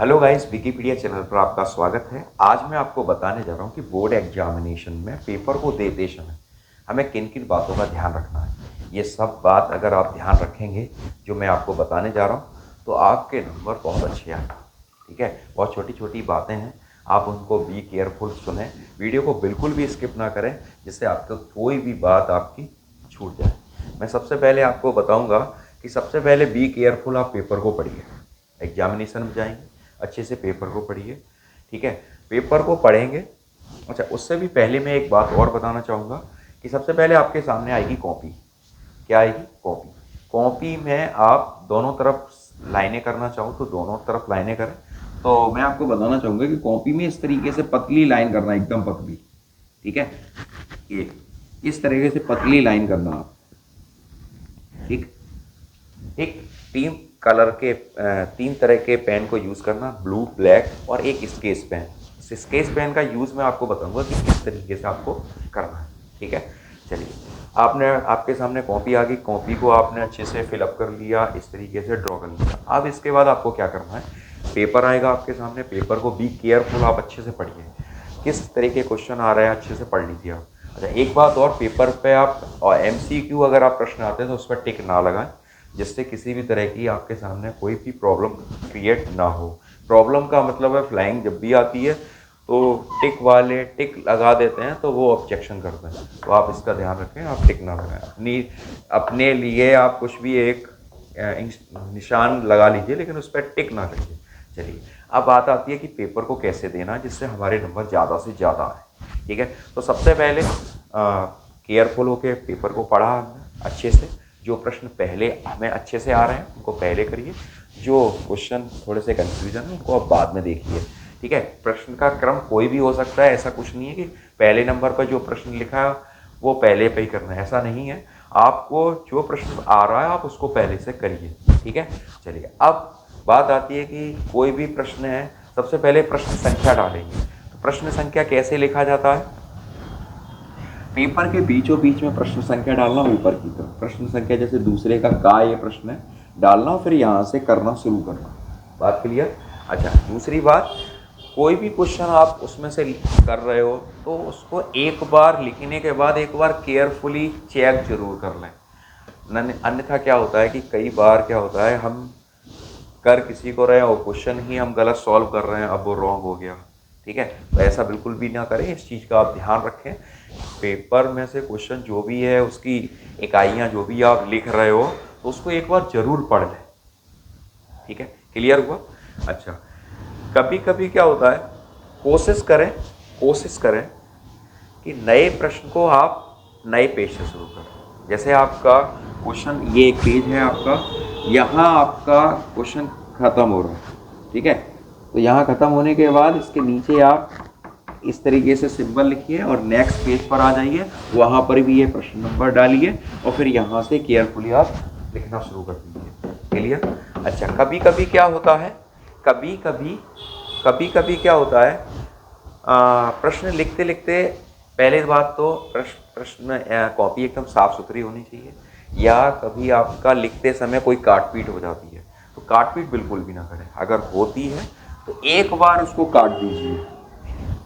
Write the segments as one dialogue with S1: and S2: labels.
S1: Hello guys, Wikipedia channel पर आपका स्वागत है। आज मैं आपको बताने जा रहा हूँ कि बोर्ड एग्जामिनेशन में पेपर को देते समय हमें किन किन बातों का ध्यान रखना है। ये सब बात अगर आप ध्यान रखेंगे जो मैं आपको बताने जा रहा हूँ तो आपके नंबर बहुत अच्छे आएंगे। ठीक है, बहुत छोटी छोटी बातें हैं, आप उनको बी केयरफुल सुने, वीडियो को बिल्कुल भी स्किप ना करें जिससे आपको कोई भी बात आपकी छूट जाए। मैं सबसे पहले आपको बताऊँगा कि सबसे पहले बी केयरफुल, आप पेपर को पढ़िए। एग्जामिनेशन में जाएंगे, अच्छे से पेपर को पढ़िए। ठीक है, पेपर को पढ़ेंगे। अच्छा, उससे भी पहले मैं एक बात और बताना चाहूँगा कि सबसे पहले आपके सामने आएगी कॉपी। क्या आएगी? कॉपी। कॉपी में आप दोनों तरफ लाइनें करना चाहो तो दोनों तरफ लाइनें करें। तो मैं आपको बताना चाहूँगा कि कॉपी में इस तरीके से पतली लाइन करना, एकदम पतली। ठीक है, ये इस तरीके से पतली लाइन करना आप। ठीक, एक तीन कलर के तीन तरह के पेन को यूज़ करना, ब्लू, ब्लैक और एक स्केच पेन। इस स्केच पेन का यूज़ मैं आपको बताऊंगा कि किस तरीके से आपको करना है। ठीक है, चलिए, आपके सामने कॉपी आ गई। कॉपी को आपने अच्छे से फिलअप कर लिया, इस तरीके से ड्रॉ कर लिया। अब इसके बाद आपको क्या करना है, पेपर आएगा आपके सामने। पेपर को बी केयरफुल, आप अच्छे से पढ़िए, किस तरह के क्वेश्चन आ रहे हैं अच्छे से पढ़ लीजिए आप। अच्छा, एक बात और, पेपर पे आप और MCQ अगर आप प्रश्न आते हैं तो उस पर टिक ना लगाएं, जिससे किसी भी तरह की आपके सामने कोई भी प्रॉब्लम क्रिएट ना हो। प्रॉब्लम का मतलब है फ्लाइंग जब भी आती है तो टिक वाले टिक लगा देते हैं तो वो ऑब्जेक्शन करते हैं। तो आप इसका ध्यान रखें, आप टिक ना लगाएं। अपने लिए आप कुछ भी एक निशान लगा लीजिए, लेकिन उस पर टिक ना करिए। चलिए, अब बात आती है कि पेपर को कैसे देना जिससे हमारे नंबर ज़्यादा से ज़्यादा आए। ठीक है, तो सबसे पहले केयरफुल होकर पेपर को पढ़ा हमने अच्छे से। जो प्रश्न पहले हमें अच्छे से आ रहे हैं उनको पहले करिए, जो क्वेश्चन थोड़े से कन्फ्यूजन है उनको आप बाद में देखिए। ठीक है, प्रश्न का क्रम कोई भी हो सकता है, ऐसा कुछ नहीं है कि पहले नंबर पर जो प्रश्न लिखा है वो पहले पे ही करना है, ऐसा नहीं है। आपको जो प्रश्न आ रहा है आप उसको पहले से करिए। ठीक है, चलिए, अब बात आती है कि कोई भी प्रश्न है, सबसे पहले प्रश्न संख्या डालेंगे। तो प्रश्न संख्या कैसे लिखा जाता है? पेपर के बीचों बीच में प्रश्न संख्या डालना, ऊपर की तरफ प्रश्न संख्या, जैसे दूसरे का ये प्रश्न है, डालना, फिर यहाँ से करना शुरू करना। बात क्लियर? अच्छा, दूसरी बात, कोई भी क्वेश्चन आप उसमें से कर रहे हो तो उसको एक बार लिखने के बाद एक बार केयरफुली चेक जरूर कर लें। अन्यथा क्या होता है कि कई बार क्या होता है, हम कर किसी को रहे हैं और क्वेश्चन ही हम गलत सॉल्व कर रहे हैं, अब वो रॉन्ग हो गया। ठीक है, तो ऐसा बिल्कुल भी ना करें, इस चीज़ का आप ध्यान रखें। पेपर में से क्वेश्चन जो भी है, उसकी इकाइयाँ जो भी आप लिख रहे हो तो उसको एक बार जरूर पढ़ लें। ठीक है, क्लियर हुआ? अच्छा, कभी कभी क्या होता है, कोशिश करें कोशिश करें कि नए प्रश्न को आप नए पेज से शुरू करें। जैसे आपका क्वेश्चन, ये एक पेज है आपका, यहाँ आपका क्वेश्चन खत्म हो रहा है। ठीक है, तो यहाँ खत्म होने के बाद इसके नीचे आप इस तरीके से सिंबल लिखिए और नेक्स्ट पेज पर आ जाइए, वहाँ पर भी ये प्रश्न नंबर डालिए और फिर यहाँ से केयरफुली आप लिखना शुरू कर दीजिए। क्लियर? अच्छा, कभी कभी क्या होता है, कभी कभी कभी कभी क्या होता है, प्रश्न लिखते लिखते, पहले बात तो प्रश्न कॉपी एकदम साफ सुथरी होनी चाहिए, या कभी आपका लिखते समय कोई काट पीट हो जाती है तो काट पीट बिल्कुल भी ना करें। अगर होती है तो एक बार उसको काट दीजिए।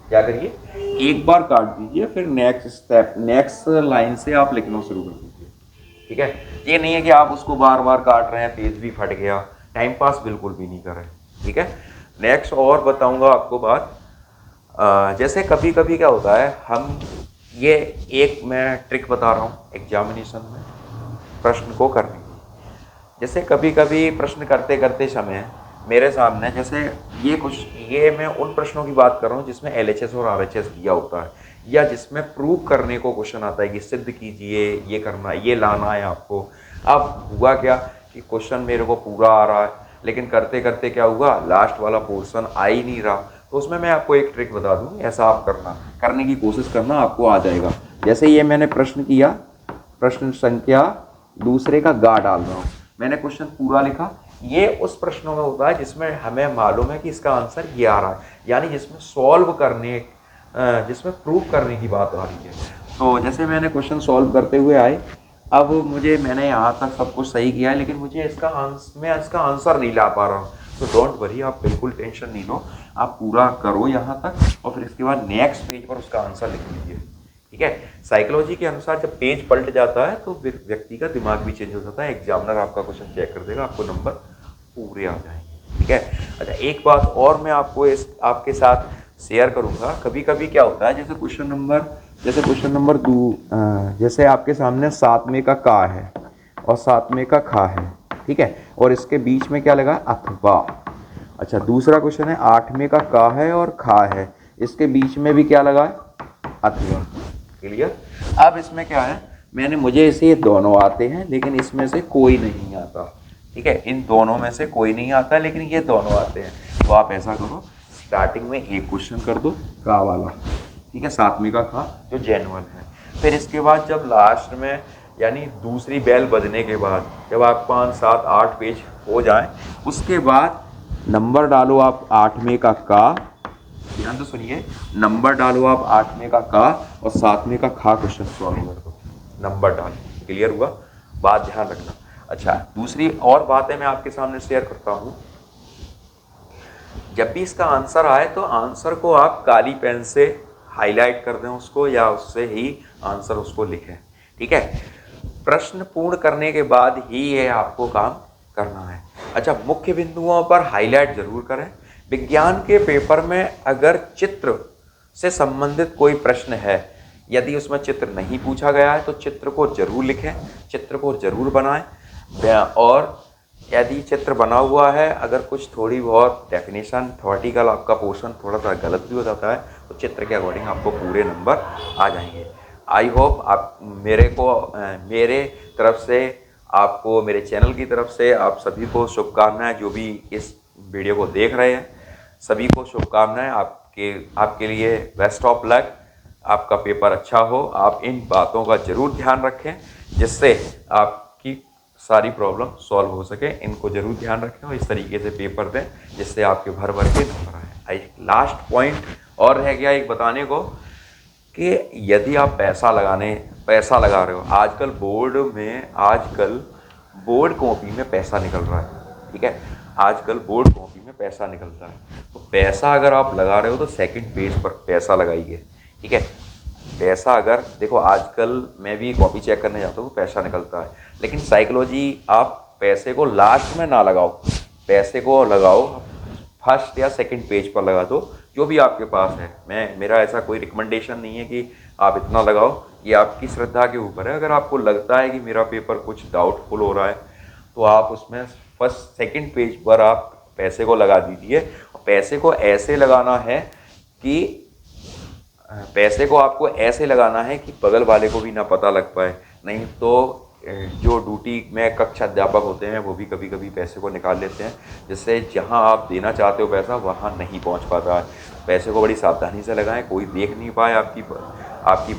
S1: क्या करिए? एक बार काट दीजिए, फिर नेक्स्ट स्टेप, नेक्स्ट लाइन से आप लिखना शुरू कर दीजिए। ठीक है, ये नहीं है कि आप उसको बार बार काट रहे हैं, पेज भी फट गया, टाइम पास बिल्कुल भी नहीं कर रहे। ठीक है, नेक्स्ट और बताऊंगा आपको बात। जैसे कभी कभी क्या होता है, हम ये एक मैं ट्रिक बता रहा हूँ एग्जामिनेशन में प्रश्न को करने की। जैसे कभी कभी प्रश्न करते करते समय मेरे सामने, जैसे ये मैं उन प्रश्नों की बात कर रहा हूँ जिसमें LHS और RHS दिया होता है, या जिसमें प्रूव करने को क्वेश्चन आता है कि सिद्ध कीजिए, ये करना, ये लाना है आपको। अब हुआ क्या कि क्वेश्चन मेरे को पूरा आ रहा है, लेकिन करते करते क्या हुआ, लास्ट वाला पोर्शन आ ही नहीं रहा। तो उसमें मैं आपको एक ट्रिक बता दूँ, ऐसा आप करने की कोशिश करना, आपको आ जाएगा। जैसे ये मैंने प्रश्न किया, प्रश्न संख्या दूसरे का गा डाल रहा हूँ, मैंने क्वेश्चन पूरा लिखा। ये उस प्रश्नों में होता है जिसमें हमें मालूम है कि इसका आंसर ये आ रहा है, यानी जिसमें सॉल्व करने, जिसमें प्रूव करने की बात आ रही है। तो जैसे मैंने क्वेश्चन सॉल्व करते हुए आए, अब मैंने यहाँ तक सब कुछ सही किया है, लेकिन मुझे मैं इसका आंसर नहीं ला पा रहा हूँ। तो डोंट वरी, आप बिल्कुल टेंशन नहीं लो, आप पूरा करो यहाँ तक और फिर इसके बाद नेक्स्ट पेज पर उसका आंसर लिख लीजिए। ठीक है, साइकोलॉजी के अनुसार जब पेज पलट जाता है तो व्यक्ति का दिमाग भी चेंज हो जाता है, एग्जामिनर आपका क्वेश्चन चेक कर देगा, आपको नंबर पूरे आ जाएंगे। ठीक है, अच्छा एक बात और मैं आपको आपके साथ शेयर करूंगा। कभी कभी क्या होता है, जैसे क्वेश्चन नंबर जैसे आपके सामने 7वें का का है और 7वें का खा है, ठीक है, और इसके बीच में क्या लगा, अथवा। अच्छा दूसरा क्वेश्चन है 8वें का का है और खा है, इसके बीच में भी क्या लगा है, अथवा। क्लियर। अब इसमें क्या है, मुझे इसे ये दोनों आते हैं लेकिन इसमें से कोई नहीं आता। ठीक है, इन दोनों में से कोई नहीं आता लेकिन ये दोनों आते हैं। तो आप ऐसा करो, स्टार्टिंग में एक क्वेश्चन कर दो का वाला, ठीक है, 7वें का खा जो जेन्युइन है। फिर इसके बाद जब लास्ट में यानी दूसरी बेल बजने के बाद जब आप 5, 7, 8 पेज हो जाएं, उसके बाद नंबर डालो आप 8वें का का, ध्यान से सुनिए, नंबर डालो आप 8वें का और 7वें का खा, क्वेश्चन सॉल्व कर दो, नंबर डालो। क्लियर हुआ, बात ध्यान रखना। अच्छा दूसरी और बातें मैं आपके सामने शेयर करता हूँ। जब भी इसका आंसर आए तो आंसर को आप काली पेन से हाईलाइट कर दें उसको, या उससे ही आंसर उसको लिखें। ठीक है, प्रश्न पूर्ण करने के बाद ही ये आपको काम करना है। अच्छा मुख्य बिंदुओं पर हाईलाइट जरूर करें। विज्ञान के पेपर में अगर चित्र से संबंधित कोई प्रश्न है, यदि उसमें चित्र नहीं पूछा गया है तो चित्र को जरूर लिखें, चित्र को जरूर बनाएं। और यदि चित्र बना हुआ है, अगर कुछ थोड़ी बहुत डेफिनेशन थ्योरेटिकल आपका पोर्शन थोड़ा सा गलत भी हो जाता है तो चित्र के अकॉर्डिंग आपको पूरे नंबर आ जाएंगे। आई होप आप मेरे तरफ से आपको, मेरे चैनल की तरफ से आप सभी को शुभकामनाएं। जो भी इस वीडियो को देख रहे हैं सभी को शुभकामनाएं। आपके लिए बेस्ट ऑफ लक, आपका पेपर अच्छा हो। आप इन बातों का जरूर ध्यान रखें जिससे आपकी सारी प्रॉब्लम सॉल्व हो सके। इनको जरूर ध्यान रखें और इस तरीके से पेपर दें जिससे आपके भर भर के नंबर आए। लास्ट पॉइंट और रह गया एक बताने को कि यदि आप पैसा लगा रहे हो, आजकल बोर्ड कॉपी में पैसा निकल रहा है। ठीक है, आजकल बोर्ड कॉपी में पैसा निकलता है, तो पैसा अगर आप लगा रहे हो तो सेकंड पेज पर पैसा लगाइए। ठीक है, पैसा अगर देखो, आजकल मैं भी कॉपी चेक करने जाता हूँ पैसा निकलता है, लेकिन साइकोलॉजी आप पैसे को लास्ट में ना लगाओ, पैसे को लगाओ फर्स्ट या सेकंड पेज पर लगा दो, जो भी आपके पास है। मेरा ऐसा कोई रिकमेंडेशन नहीं है कि आप इतना लगाओ, ये आपकी श्रद्धा के ऊपर है। अगर आपको लगता है कि मेरा पेपर कुछ डाउटफुल हो रहा है तो आप उसमें फर्स्ट सेकंड पेज पर आप पैसे को लगा दीजिए। पैसे को ऐसे लगाना है कि बगल वाले को भी ना पता लग पाए, नहीं तो जो ड्यूटी में कक्षा अध्यापक होते हैं वो भी कभी कभी पैसे को निकाल लेते हैं, जिससे जहां आप देना चाहते हो पैसा वहां नहीं पहुंच पाता है। पैसे को बड़ी सावधानी से लगाएं, कोई देख नहीं पाए आपकी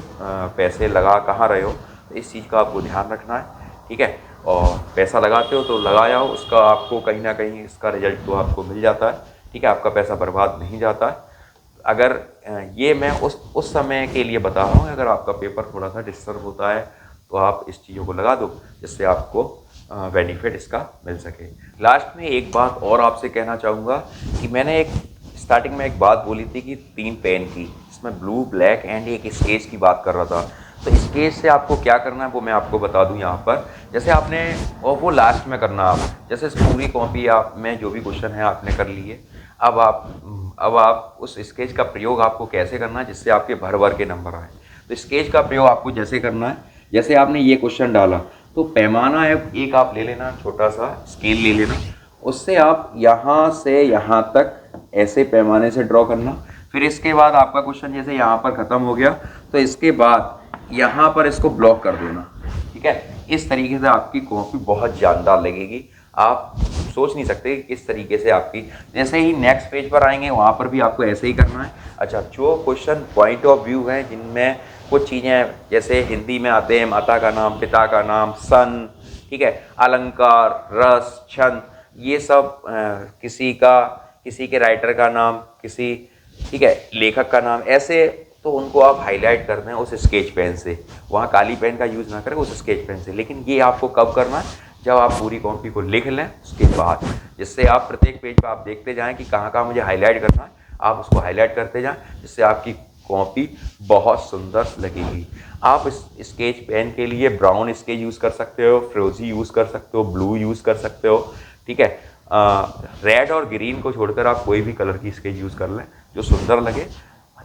S1: पैसे लगा कहाँ रहे हो, तो इस चीज़ का आपको ध्यान रखना है। ठीक है, और पैसा लगाते हो तो लगाया हो, उसका आपको कहीं ना कहीं इसका रिजल्ट तो आपको मिल जाता है। ठीक है, आपका पैसा बर्बाद नहीं जाता है। अगर ये मैं उस समय के लिए बता रहा हूँ, अगर आपका पेपर थोड़ा सा डिस्टर्ब होता है तो आप इस चीज़ों को लगा दो जिससे आपको बेनिफिट इसका मिल सके। लास्ट में एक बात और आपसे कहना चाहूँगा कि मैंने स्टार्टिंग में एक बात बोली थी कि 3 पेन की, इसमें ब्लू, ब्लैक एंड एक स्केच की बात कर रहा था। तो स्केच से आपको क्या करना है वो मैं आपको बता दूं यहाँ पर। जैसे आपने, और वो लास्ट में करना, आप जैसे पूरी कॉपी आप में जो भी क्वेश्चन है आपने कर लिए, अब आप उस स्केच का प्रयोग आपको कैसे करना है जिससे आपके भर भर के नंबर आए। तो स्केच का प्रयोग आपको जैसे करना है, जैसे आपने ये क्वेश्चन डाला तो पैमाना है एक आप ले लेना, छोटा सा स्केल ले लेना, उससे आप यहाँ से यहाँ तक ऐसे पैमाने से ड्रॉ करना। फिर इसके बाद आपका क्वेश्चन जैसे यहाँ पर ख़त्म हो गया तो इसके बाद यहाँ पर इसको ब्लॉक कर देना। ठीक है, इस तरीके से आपकी कॉपी बहुत जानदार लगेगी, आप सोच नहीं सकते किस तरीके से आपकी। जैसे ही नेक्स्ट पेज पर आएंगे वहाँ पर भी आपको ऐसे ही करना है। अच्छा, जो क्वेश्चन पॉइंट ऑफ व्यू है जिनमें कुछ चीज़ें जैसे हिंदी में आते हैं, माता का नाम, पिता का नाम, सन, ठीक है, अलंकार, रस, छंद, ये सब किसी के राइटर का नाम, ठीक है, लेखक का नाम, ऐसे तो उनको आप हाईलाइट कर दें उस स्केच पेन से। वहाँ काली पेन का यूज़ ना करें, उस स्केच पेन से। लेकिन ये आपको कब करना है, जब आप पूरी कॉपी को लिख लें उसके बाद, जिससे आप प्रत्येक पेज पर आप देखते जाएं कि कहाँ कहाँ मुझे हाईलाइट करना है, आप उसको हाईलाइट करते जाएं, जिससे आपकी कॉपी बहुत सुंदर लगेगी। आप इस स्केच पेन के लिए ब्राउन स्केच यूज़ कर सकते हो, फ्रोजी यूज़ कर सकते हो, ब्लू यूज़ कर सकते हो, ठीक है। रेड और ग्रीन को छोड़कर आप कोई भी कलर की स्केच यूज़ कर लें जो सुंदर लगे,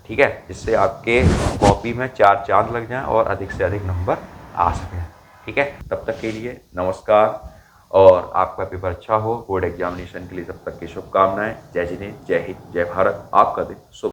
S1: ठीक है, जिससे आपके कॉपी में 4 चांद लग जाएं और अधिक से अधिक नंबर आ सकें, ठीक है। तब तक के लिए नमस्कार, और आपका पेपर अच्छा हो, बोर्ड एग्जामिनेशन के लिए तब तक की शुभकामनाएं। जय जिनेंद्र, जय हिंद, जय भारत। आपका दिन शुभ।